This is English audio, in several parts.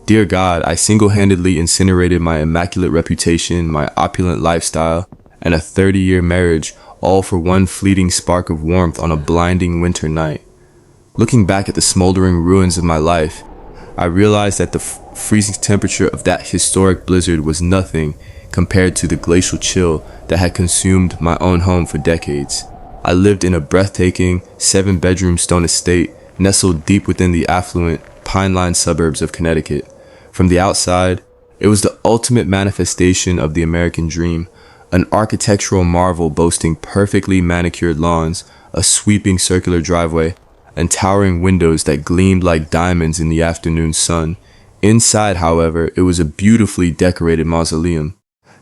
Dear God, I single-handedly incinerated my immaculate reputation, my opulent lifestyle, and a 30-year marriage, all for one fleeting spark of warmth on a blinding winter night. Looking back at the smoldering ruins of my life, I realized that the freezing temperature of that historic blizzard was nothing compared to the glacial chill that had consumed my own home for decades. I lived in a breathtaking 7-bedroom stone estate nestled deep within the affluent, pine-lined suburbs of Connecticut. From the outside, it was the ultimate manifestation of the American dream, an architectural marvel boasting perfectly manicured lawns, a sweeping circular driveway, and towering windows that gleamed like diamonds in the afternoon sun. Inside, however, it was a beautifully decorated mausoleum.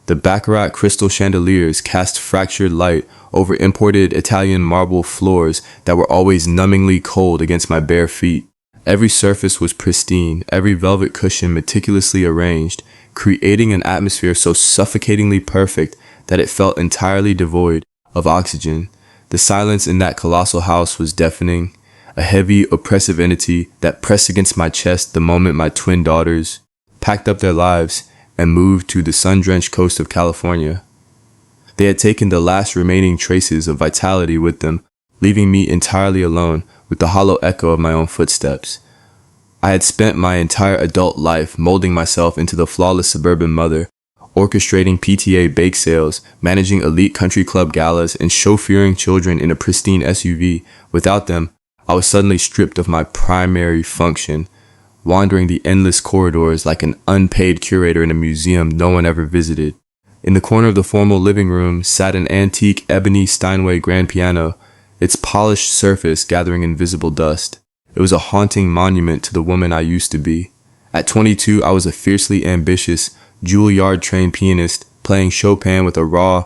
The baccarat crystal chandeliers cast fractured light over imported Italian marble floors that were always numbingly cold against my bare feet. Every surface was pristine, every velvet cushion meticulously arranged, creating an atmosphere so suffocatingly perfect that it felt entirely devoid of oxygen. The silence in that colossal house was deafening, a heavy, oppressive entity that pressed against my chest the moment my twin daughters packed up their lives and moved to the sun-drenched coast of California. They had taken the last remaining traces of vitality with them, leaving me entirely alone with the hollow echo of my own footsteps. I had spent my entire adult life molding myself into the flawless suburban mother, orchestrating PTA bake sales, managing elite country club galas, and chauffeuring children in a pristine SUV. Without them, I was suddenly stripped of my primary function, wandering the endless corridors like an unpaid curator in a museum no one ever visited. In the corner of the formal living room sat an antique ebony Steinway grand piano, its polished surface gathering invisible dust. It was a haunting monument to the woman I used to be. At 22, I was a fiercely ambitious, Juilliard-trained pianist playing Chopin with a raw,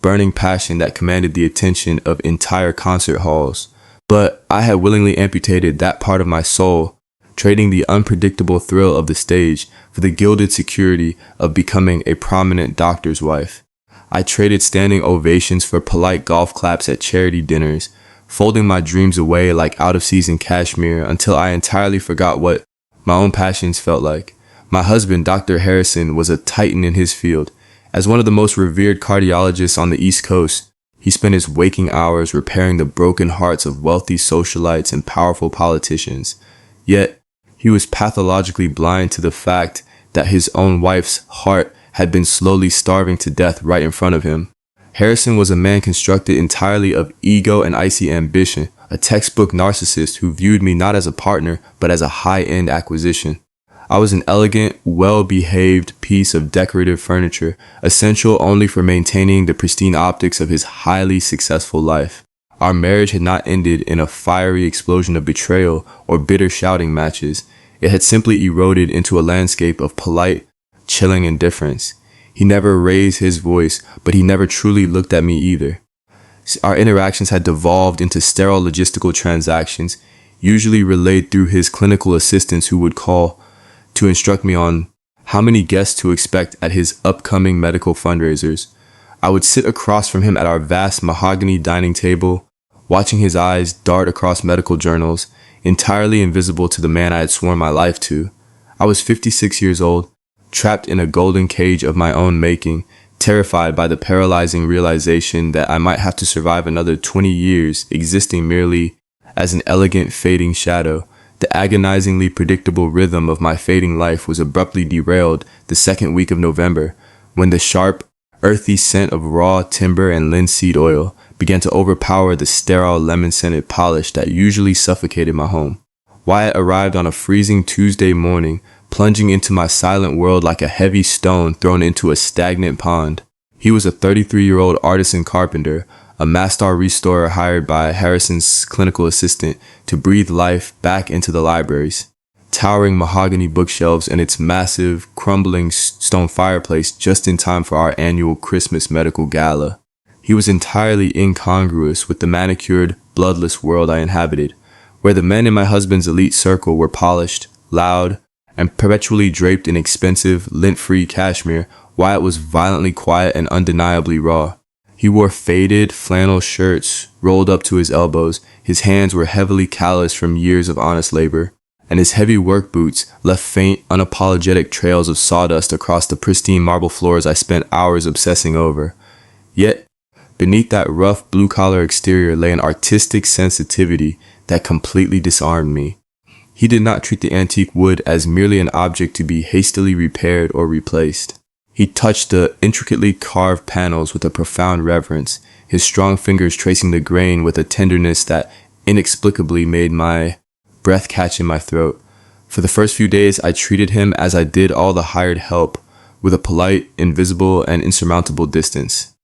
burning passion that commanded the attention of entire concert halls. But I had willingly amputated that part of my soul, trading the unpredictable thrill of the stage for the gilded security of becoming a prominent doctor's wife. I traded standing ovations for polite golf claps at charity dinners, folding my dreams away like out-of-season cashmere until I entirely forgot what my own passions felt like. My husband, Dr. Harrison, was a titan in his field. As one of the most revered cardiologists on the East Coast, he spent his waking hours repairing the broken hearts of wealthy socialites and powerful politicians. Yet, he was pathologically blind to the fact that his own wife's heart had been slowly starving to death right in front of him. Harrison was a man constructed entirely of ego and icy ambition, a textbook narcissist who viewed me not as a partner, but as a high-end acquisition. I was an elegant, well-behaved piece of decorative furniture, essential only for maintaining the pristine optics of his highly successful life. Our marriage had not ended in a fiery explosion of betrayal or bitter shouting matches. It had simply eroded into a landscape of polite, chilling indifference. He never raised his voice, but he never truly looked at me either. Our interactions had devolved into sterile logistical transactions, usually relayed through his clinical assistants who would call to instruct me on how many guests to expect at his upcoming medical fundraisers. I would sit across from him at our vast mahogany dining table, watching his eyes dart across medical journals, entirely invisible to the man I had sworn my life to. I was 56 years old, trapped in a golden cage of my own making, terrified by the paralyzing realization that I might have to survive another 20 years existing merely as an elegant fading shadow. The agonizingly predictable rhythm of my fading life was abruptly derailed the second week of November, when the sharp, earthy scent of raw timber and linseed oil began to overpower the sterile lemon-scented polish that usually suffocated my home. Wyatt arrived on a freezing Tuesday morning, plunging into my silent world like a heavy stone thrown into a stagnant pond. He was a 33-year-old artisan carpenter, a Mastar restorer hired by Harrison's clinical assistant to breathe life back into the libraries. Towering mahogany bookshelves and its massive, crumbling stone fireplace just in time for our annual Christmas medical gala. He was entirely incongruous with the manicured, bloodless world I inhabited, where the men in my husband's elite circle were polished, loud, and perpetually draped in expensive, lint-free cashmere. Wyatt was violently quiet and undeniably raw. He wore faded flannel shirts rolled up to his elbows. His hands were heavily calloused from years of honest labor, and his heavy work boots left faint, unapologetic trails of sawdust across the pristine marble floors I spent hours obsessing over. Yet, beneath that rough blue-collar exterior lay an artistic sensitivity that completely disarmed me. He did not treat the antique wood as merely an object to be hastily repaired or replaced. He touched the intricately carved panels with a profound reverence, his strong fingers tracing the grain with a tenderness that inexplicably made my breath catch in my throat. For the first few days, I treated him as I did all the hired help, with a polite, invisible, and insurmountable distance.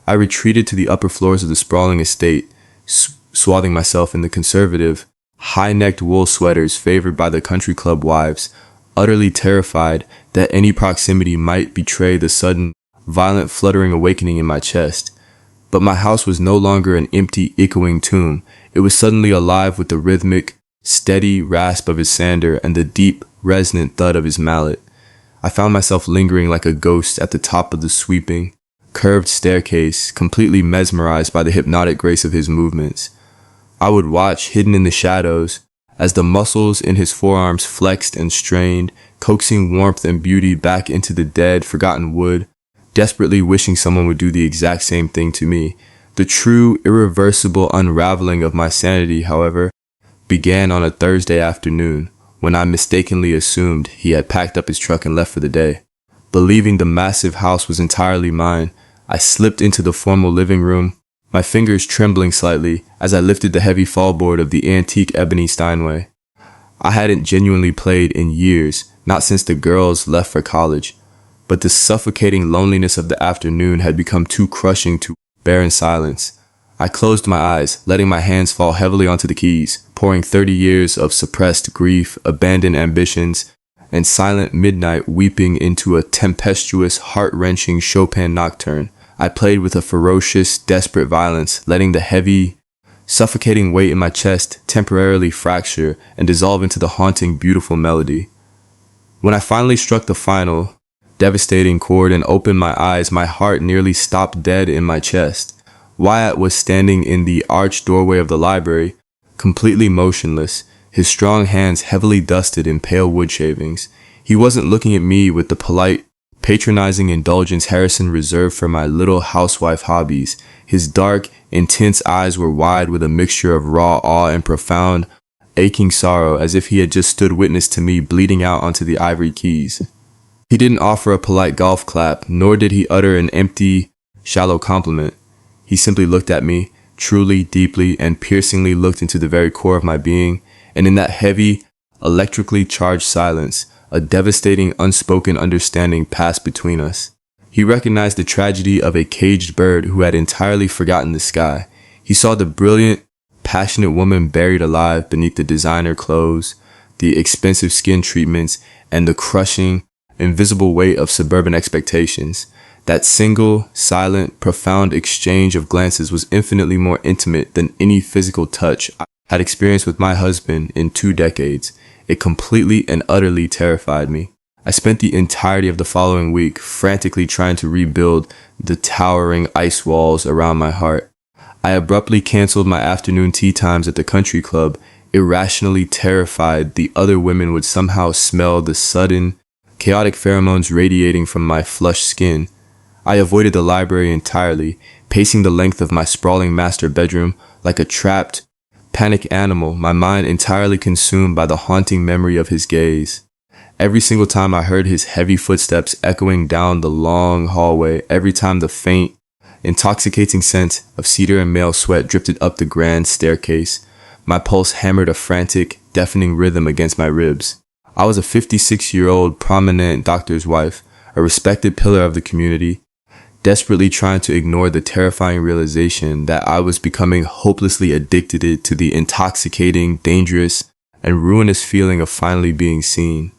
I retreated to the upper floors of the sprawling estate, swathing myself in the conservative, high-necked wool sweaters favored by the country club wives, utterly terrified that any proximity might betray the sudden, violent fluttering awakening in my chest. But my house was no longer an empty, echoing tomb. It was suddenly alive with the rhythmic, steady rasp of his sander and the deep, resonant thud of his mallet. I found myself lingering like a ghost at the top of the sweeping, curved staircase, completely mesmerized by the hypnotic grace of his movements. I would watch, hidden in the shadows, as the muscles in his forearms flexed and strained, coaxing warmth and beauty back into the dead, forgotten wood, desperately wishing someone would do the exact same thing to me. The true, irreversible unraveling of my sanity, however, began on a Thursday afternoon, when I mistakenly assumed he had packed up his truck and left for the day. Believing the massive house was entirely mine, I slipped into the formal living room, my fingers trembling slightly as I lifted the heavy fallboard of the antique ebony Steinway. I hadn't genuinely played in years, not since the girls left for college, but the suffocating loneliness of the afternoon had become too crushing to bear in silence. I closed my eyes, letting my hands fall heavily onto the keys, pouring 30 years of suppressed grief, abandoned ambitions, and silent midnight weeping into a tempestuous, heart-wrenching Chopin nocturne. I played with a ferocious, desperate violence, letting the heavy, suffocating weight in my chest temporarily fracture and dissolve into the haunting, beautiful melody. When I finally struck the final, devastating chord and opened my eyes, my heart nearly stopped dead in my chest. Wyatt was standing in the arched doorway of the library, completely motionless, his strong hands heavily dusted in pale wood shavings. He wasn't looking at me with the polite, patronizing indulgence Harrison reserved for my little housewife hobbies. His dark, intense eyes were wide with a mixture of raw awe and profound, aching sorrow, as if he had just stood witness to me bleeding out onto the ivory keys. He didn't offer a polite golf clap, nor did he utter an empty, shallow compliment. He simply looked at me, truly, deeply, and piercingly looked into the very core of my being, and in that heavy, electrically charged silence, a devastating, unspoken understanding passed between us. He recognized the tragedy of a caged bird who had entirely forgotten the sky. He saw the brilliant, passionate woman buried alive beneath the designer clothes, the expensive skin treatments, and the crushing, invisible weight of suburban expectations. That single, silent, profound exchange of glances was infinitely more intimate than any physical touch I had experienced with my husband in 2 decades. It completely and utterly terrified me. I spent the entirety of the following week frantically trying to rebuild the towering ice walls around my heart. I abruptly canceled my afternoon tea times at the country club, irrationally terrified the other women would somehow smell the sudden, chaotic pheromones radiating from my flushed skin. I avoided the library entirely, pacing the length of my sprawling master bedroom like a trapped, panic animal, my mind entirely consumed by the haunting memory of his gaze. Every single time I heard his heavy footsteps echoing down the long hallway, every time the faint, intoxicating scent of cedar and male sweat drifted up the grand staircase, my pulse hammered a frantic, deafening rhythm against my ribs. I was a 56-year-old prominent doctor's wife, a respected pillar of the community, desperately trying to ignore the terrifying realization that I was becoming hopelessly addicted to the intoxicating, dangerous, and ruinous feeling of finally being seen.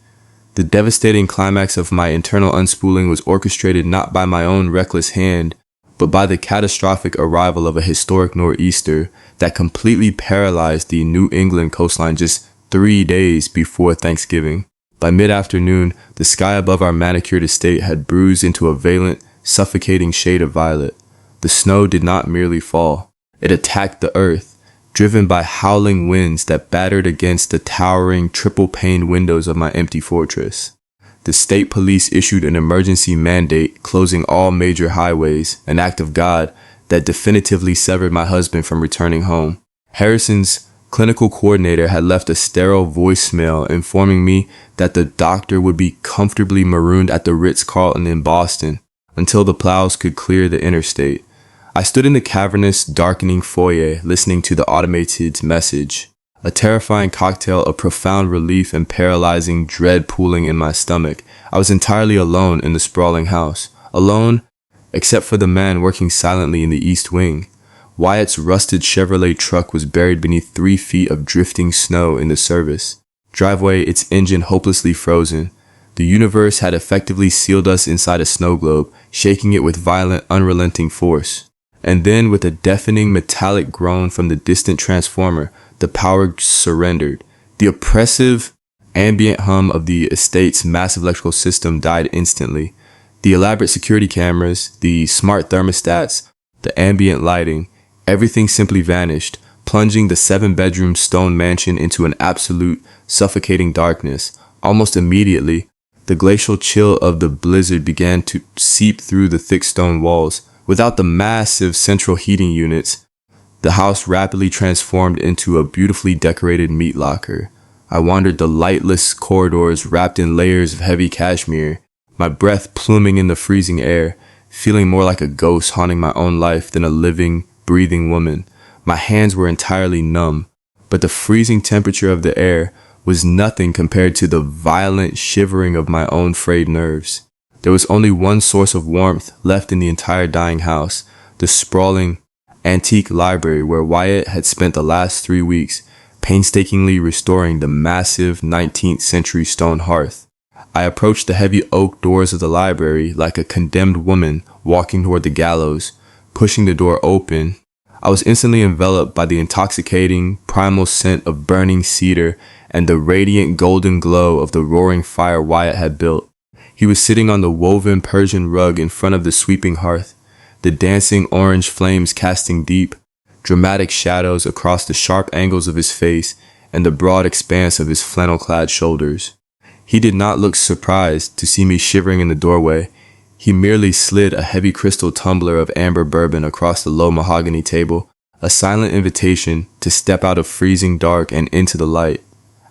The devastating climax of my internal unspooling was orchestrated not by my own reckless hand, but by the catastrophic arrival of a historic nor'easter that completely paralyzed the New England coastline just 3 days before Thanksgiving. By mid-afternoon, the sky above our manicured estate had bruised into a violet, suffocating shade of violet. The snow did not merely fall. It attacked the earth, driven by howling winds that battered against the towering triple-pane windows of my empty fortress. The state police issued an emergency mandate closing all major highways, an act of God that definitively severed my husband from returning home. Harrison's clinical coordinator had left a sterile voicemail informing me that the doctor would be comfortably marooned at the Ritz-Carlton in Boston until the plows could clear the interstate. I stood in the cavernous, darkening foyer listening to the automated message, a terrifying cocktail of profound relief and paralyzing dread pooling in my stomach. I was entirely alone in the sprawling house, alone except for the man working silently in the east wing. Wyatt's rusted Chevrolet truck was buried beneath 3 feet of drifting snow in the service driveway, its engine hopelessly frozen. The universe had effectively sealed us inside a snow globe, shaking it with violent, unrelenting force. And then, with a deafening metallic groan from the distant transformer, the power surrendered. The oppressive, ambient hum of the estate's massive electrical system died instantly. The elaborate security cameras, the smart thermostats, the ambient lighting, everything simply vanished, plunging the 7-bedroom stone mansion into an absolute, suffocating darkness. Almost immediately, the glacial chill of the blizzard began to seep through the thick stone walls. Without the massive central heating units, the house rapidly transformed into a beautifully decorated meat locker. I wandered the lightless corridors wrapped in layers of heavy cashmere, my breath pluming in the freezing air, feeling more like a ghost haunting my own life than a living, breathing woman. My hands were entirely numb, but the freezing temperature of the air was nothing compared to the violent shivering of my own frayed nerves. There was only one source of warmth left in the entire dying house, the sprawling, antique library where Wyatt had spent the last 3 weeks painstakingly restoring the massive 19th century stone hearth. I approached the heavy oak doors of the library like a condemned woman walking toward the gallows. Pushing the door open, I was instantly enveloped by the intoxicating, primal scent of burning cedar and the radiant golden glow of the roaring fire Wyatt had built. He was sitting on the woven Persian rug in front of the sweeping hearth, the dancing orange flames casting deep, dramatic shadows across the sharp angles of his face and the broad expanse of his flannel-clad shoulders. He did not look surprised to see me shivering in the doorway. He merely slid a heavy crystal tumbler of amber bourbon across the low mahogany table, a silent invitation to step out of freezing dark and into the light.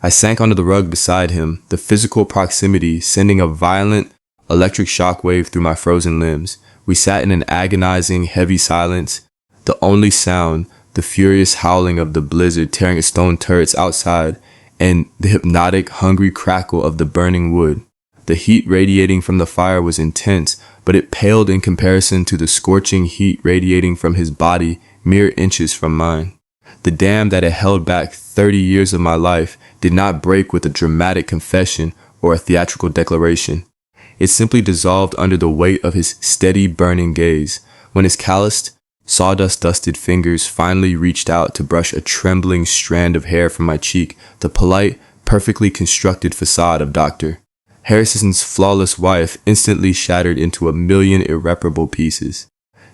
I sank onto the rug beside him, the physical proximity sending a violent electric shockwave through my frozen limbs. We sat in an agonizing, heavy silence, the only sound, the furious howling of the blizzard tearing at stone turrets outside, and the hypnotic, hungry crackle of the burning wood. The heat radiating from the fire was intense, but it paled in comparison to the scorching heat radiating from his body mere inches from mine. The dam that had held back 30 years of my life did not break with a dramatic confession or a theatrical declaration. It simply dissolved under the weight of his steady, burning gaze. When his calloused, sawdust-dusted fingers finally reached out to brush a trembling strand of hair from my cheek, the polite, perfectly constructed facade of Dr. Harrison's flawless wife instantly shattered into a million irreparable pieces.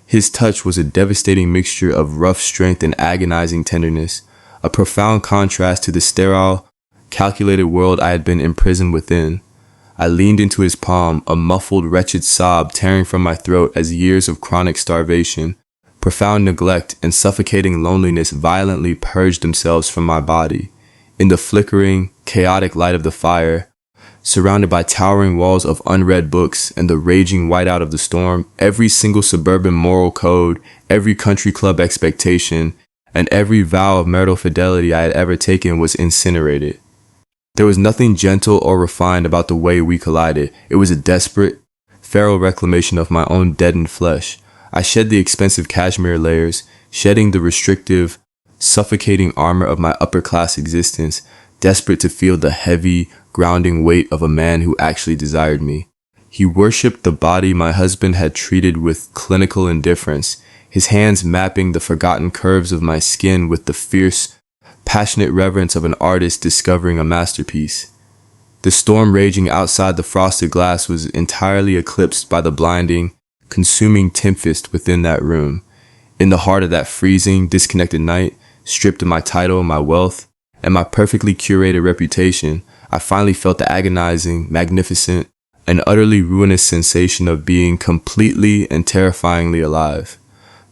His touch was a devastating mixture of rough strength and agonizing tenderness, a profound contrast to the sterile, calculated world I had been imprisoned within. I leaned into his palm, a muffled, wretched sob tearing from my throat as years of chronic starvation, profound neglect, and suffocating loneliness violently purged themselves from my body. In the flickering, chaotic light of the fire, surrounded by towering walls of unread books and the raging whiteout of the storm, every single suburban moral code, every country club expectation, and every vow of marital fidelity I had ever taken was incinerated. There was nothing gentle or refined about the way we collided. It was a desperate, feral reclamation of my own deadened flesh. I shed the expensive cashmere layers, shedding the restrictive, suffocating armor of my upper-class existence, desperate to feel the heavy, grounding weight of a man who actually desired me. He worshipped the body my husband had treated with clinical indifference, his hands mapping the forgotten curves of my skin with the fierce, passionate reverence of an artist discovering a masterpiece. The storm raging outside the frosted glass was entirely eclipsed by the blinding, consuming tempest within that room. In the heart of that freezing, disconnected night, stripped of my title, my wealth, and my perfectly curated reputation, I finally felt the agonizing, magnificent, and utterly ruinous sensation of being completely and terrifyingly alive.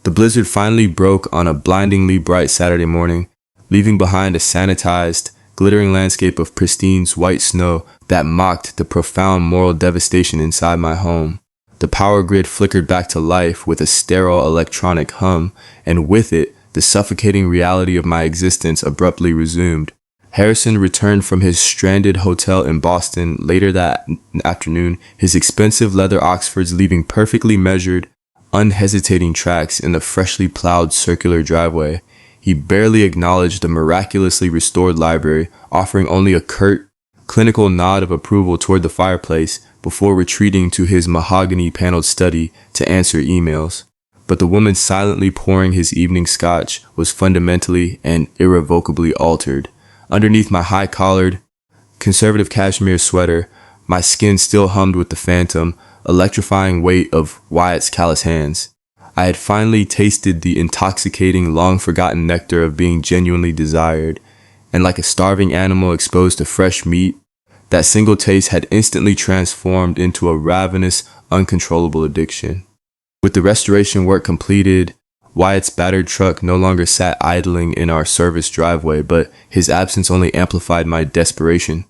The blizzard finally broke on a blindingly bright Saturday morning, leaving behind a sanitized, glittering landscape of pristine white snow that mocked the profound moral devastation inside my home. The power grid flickered back to life with a sterile electronic hum, and with it, the suffocating reality of my existence abruptly resumed. Harrison returned from his stranded hotel in Boston later that afternoon, his expensive leather Oxfords leaving perfectly measured, unhesitating tracks in the freshly plowed circular driveway. He barely acknowledged the miraculously restored library, offering only a curt, clinical nod of approval toward the fireplace before retreating to his mahogany-paneled study to answer emails. But the woman silently pouring his evening scotch was fundamentally and irrevocably altered. Underneath my high-collared, conservative cashmere sweater, my skin still hummed with the phantom, electrifying weight of Wyatt's callous hands. I had finally tasted the intoxicating, long-forgotten nectar of being genuinely desired, and like a starving animal exposed to fresh meat, that single taste had instantly transformed into a ravenous, uncontrollable addiction. With the restoration work completed, Wyatt's battered truck no longer sat idling in our service driveway, but his absence only amplified my desperation.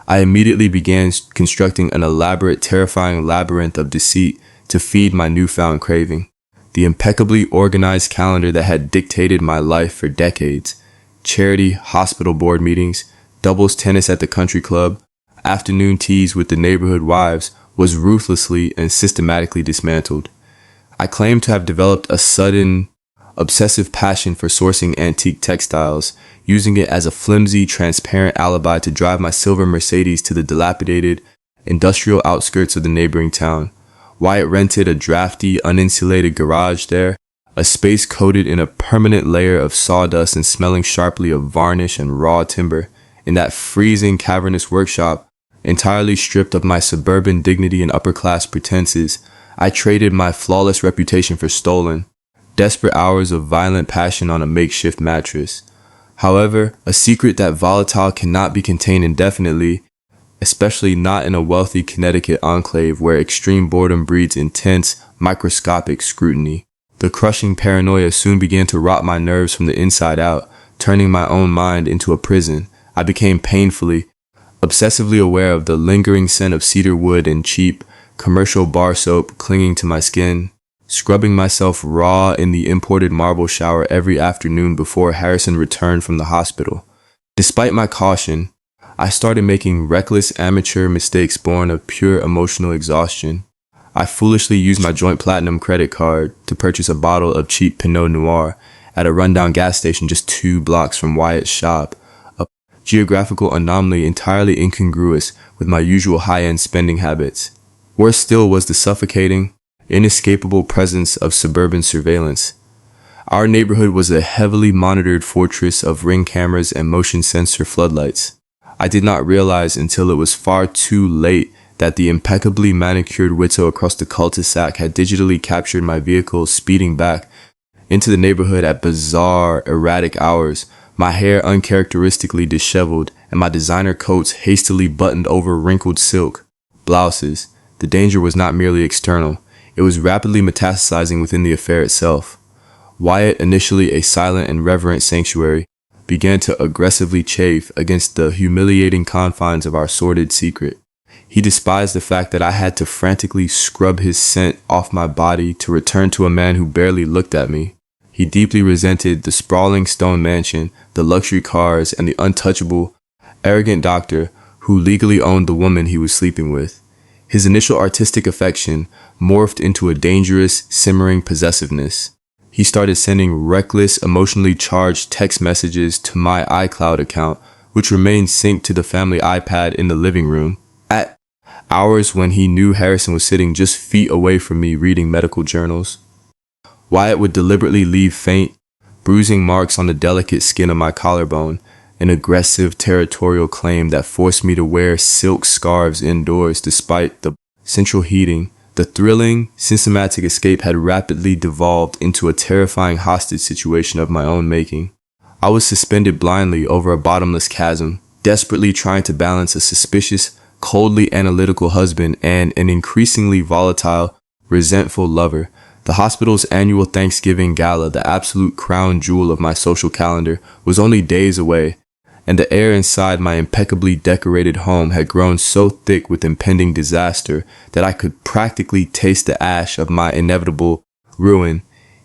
I immediately began constructing an elaborate, terrifying labyrinth of deceit to feed my newfound craving. The impeccably organized calendar that had dictated my life for decades. Charity, hospital board meetings, doubles tennis at the country club, afternoon teas with the neighborhood wives was ruthlessly and systematically dismantled. I claimed to have developed a sudden, obsessive passion for sourcing antique textiles, using it as a flimsy, transparent alibi to drive my silver Mercedes to the dilapidated, industrial outskirts of the neighboring town. Wyatt rented a drafty, uninsulated garage there, a space coated in a permanent layer of sawdust and smelling sharply of varnish and raw timber. In that freezing, cavernous workshop, entirely stripped of my suburban dignity and upper-class pretenses, I traded my flawless reputation for stolen, desperate hours of violent passion on a makeshift mattress. However, a secret that volatile cannot be contained indefinitely, especially not in a wealthy Connecticut enclave where extreme boredom breeds intense, microscopic scrutiny. The crushing paranoia soon began to rot my nerves from the inside out, turning my own mind into a prison. I became painfully, obsessively aware of the lingering scent of cedar wood and cheap, commercial bar soap clinging to my skin, scrubbing myself raw in the imported marble shower every afternoon before Harrison returned from the hospital. Despite my caution, I started making reckless amateur mistakes born of pure emotional exhaustion. I foolishly used my Joint Platinum credit card to purchase a bottle of cheap Pinot Noir at a rundown gas station just 2 blocks from Wyatt's shop, a geographical anomaly entirely incongruous with my usual high-end spending habits. Worse still was the suffocating, inescapable presence of suburban surveillance. Our neighborhood was a heavily monitored fortress of ring cameras and motion sensor floodlights. I did not realize until it was far too late that the impeccably manicured widow across the cul-de-sac had digitally captured my vehicle speeding back into the neighborhood at bizarre, erratic hours, my hair uncharacteristically disheveled and my designer coats hastily buttoned over wrinkled silk blouses. The danger was not merely external. It was rapidly metastasizing within the affair itself. Wyatt, initially a silent and reverent sanctuary, began to aggressively chafe against the humiliating confines of our sordid secret. He despised the fact that I had to frantically scrub his scent off my body to return to a man who barely looked at me. He deeply resented the sprawling stone mansion, the luxury cars, and the untouchable, arrogant doctor who legally owned the woman he was sleeping with. His initial artistic affection morphed into a dangerous, simmering possessiveness. He started sending reckless, emotionally charged text messages to my iCloud account, which remained synced to the family iPad in the living room, at hours when he knew Harrison was sitting just feet away from me reading medical journals. Wyatt would deliberately leave faint, bruising marks on the delicate skin of my collarbone, an aggressive territorial claim that forced me to wear silk scarves indoors despite the central heating. The thrilling, systematic escape had rapidly devolved into a terrifying hostage situation of my own making. I was suspended blindly over a bottomless chasm, desperately trying to balance a suspicious, coldly analytical husband and an increasingly volatile, resentful lover. The hospital's annual Thanksgiving gala, the absolute crown jewel of my social calendar, was only days away, and the air inside my impeccably decorated home had grown so thick with impending disaster that I could practically taste the ash of my inevitable ruin.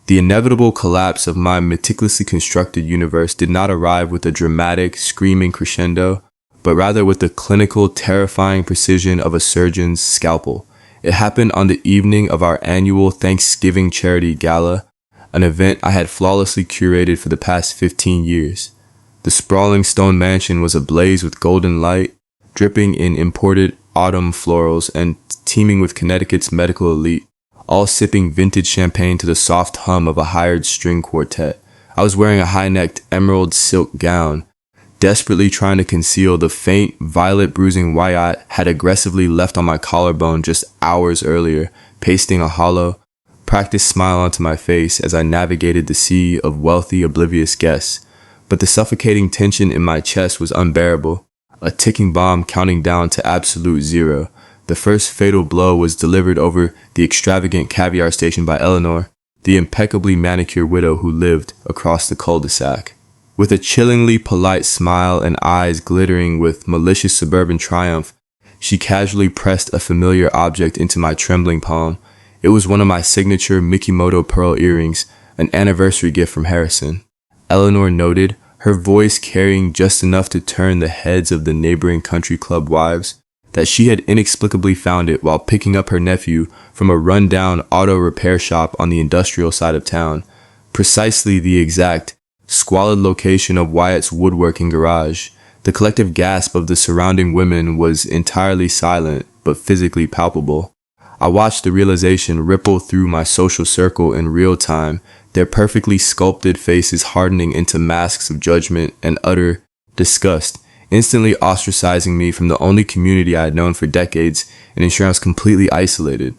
The inevitable collapse of my meticulously constructed universe did not arrive with a dramatic, screaming crescendo, but rather with the clinical, terrifying precision of a surgeon's scalpel. It happened on the evening of our annual Thanksgiving charity gala, an event I had flawlessly curated for the past 15 years. The sprawling stone mansion was ablaze with golden light, dripping in imported autumn florals and teeming with Connecticut's medical elite, all sipping vintage champagne to the soft hum of a hired string quartet. I was wearing a high-necked emerald silk gown, desperately trying to conceal the faint, violet bruising Wyatt had aggressively left on my collarbone just hours earlier, pasting a hollow, practiced smile onto my face as I navigated the sea of wealthy, oblivious guests. But the suffocating tension in my chest was unbearable, a ticking bomb counting down to absolute zero. The first fatal blow was delivered over the extravagant caviar station by Eleanor, the impeccably manicured widow who lived across the cul-de-sac. With a chillingly polite smile and eyes glittering with malicious suburban triumph, she casually pressed a familiar object into my trembling palm. It was one of my signature Mikimoto pearl earrings, an anniversary gift from Harrison. Eleanor noted, her voice carrying just enough to turn the heads of the neighboring country club wives, that she had inexplicably found it while picking up her nephew from a run-down auto repair shop on the industrial side of town, precisely the exact squalid location of Wyatt's woodworking garage. The collective gasp of the surrounding women was entirely silent, but physically palpable. I watched the realization ripple through my social circle in real time, their perfectly sculpted faces hardening into masks of judgment and utter disgust, instantly ostracizing me from the only community I had known for decades and ensuring I was completely isolated.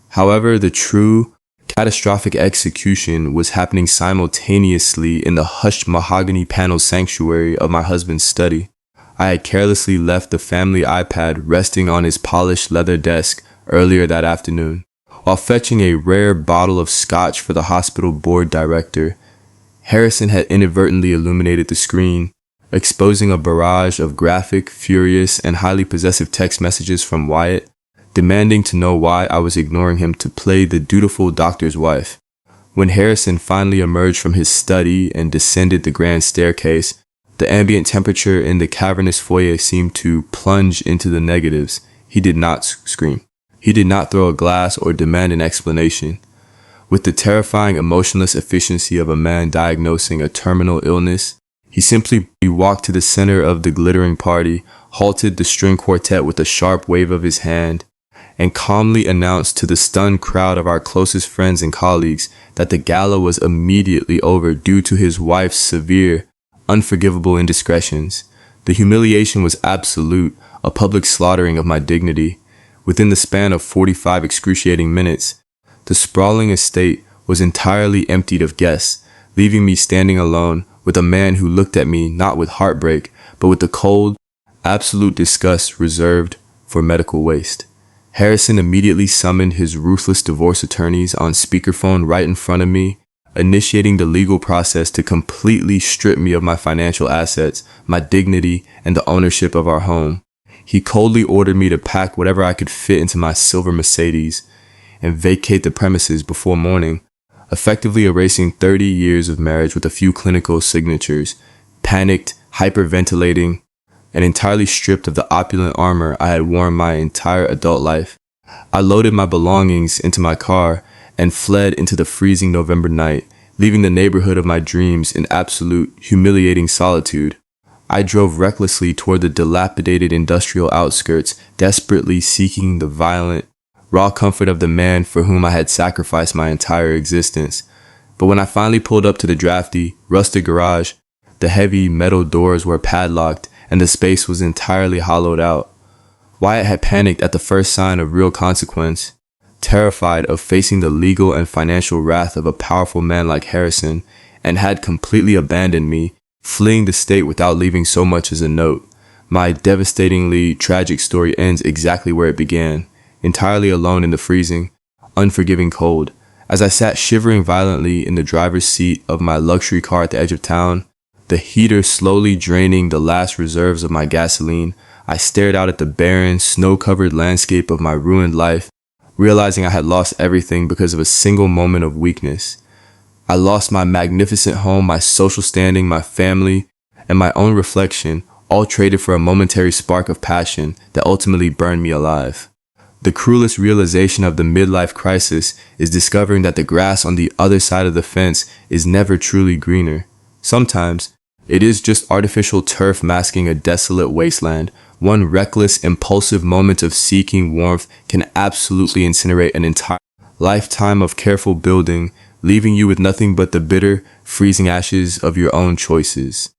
However, the true catastrophic execution was happening simultaneously in the hushed mahogany panel sanctuary of my husband's study. I had carelessly left the family iPad resting on his polished leather desk earlier that afternoon. While fetching a rare bottle of scotch for the hospital board director, Harrison had inadvertently illuminated the screen, exposing a barrage of graphic, furious, and highly possessive text messages from Wyatt, demanding to know why I was ignoring him to play the dutiful doctor's wife. When Harrison finally emerged from his study and descended the grand staircase, the ambient temperature in the cavernous foyer seemed to plunge into the negatives. He did not scream. He did not throw a glass or demand an explanation. With the terrifying emotionless efficiency of a man diagnosing a terminal illness, he simply walked to the center of the glittering party, halted the string quartet with a sharp wave of his hand, and calmly announced to the stunned crowd of our closest friends and colleagues that the gala was immediately over due to his wife's severe, unforgivable indiscretions. The humiliation was absolute, a public slaughtering of my dignity. Within the span of 45 excruciating minutes, the sprawling estate was entirely emptied of guests, leaving me standing alone with a man who looked at me not with heartbreak, but with the cold, absolute disgust reserved for medical waste. Harrison immediately summoned his ruthless divorce attorneys on speakerphone right in front of me, initiating the legal process to completely strip me of my financial assets, my dignity, and the ownership of our home. He coldly ordered me to pack whatever I could fit into my silver Mercedes and vacate the premises before morning, effectively erasing 30 years of marriage with a few clinical signatures. Panicked, hyperventilating, and entirely stripped of the opulent armor I had worn my entire adult life, I loaded my belongings into my car and fled into the freezing November night, leaving the neighborhood of my dreams in absolute, humiliating solitude. I drove recklessly toward the dilapidated industrial outskirts, desperately seeking the violent, raw comfort of the man for whom I had sacrificed my entire existence. But when I finally pulled up to the drafty, rusted garage, the heavy metal doors were padlocked and the space was entirely hollowed out. Wyatt had panicked at the first sign of real consequence, terrified of facing the legal and financial wrath of a powerful man like Harrison, and had completely abandoned me, fleeing the state without leaving so much as a note. My devastatingly tragic story ends exactly where it began, entirely alone in the freezing, unforgiving cold. As I sat shivering violently in the driver's seat of my luxury car at the edge of town, the heater slowly draining the last reserves of my gasoline, I stared out at the barren, snow-covered landscape of my ruined life, realizing I had lost everything because of a single moment of weakness. I lost my magnificent home, my social standing, my family, and my own reflection, all traded for a momentary spark of passion that ultimately burned me alive. The cruelest realization of the midlife crisis is discovering that the grass on the other side of the fence is never truly greener. Sometimes, it is just artificial turf masking a desolate wasteland. One reckless, impulsive moment of seeking warmth can absolutely incinerate an entire lifetime of careful building, leaving you with nothing but the bitter, freezing ashes of your own choices.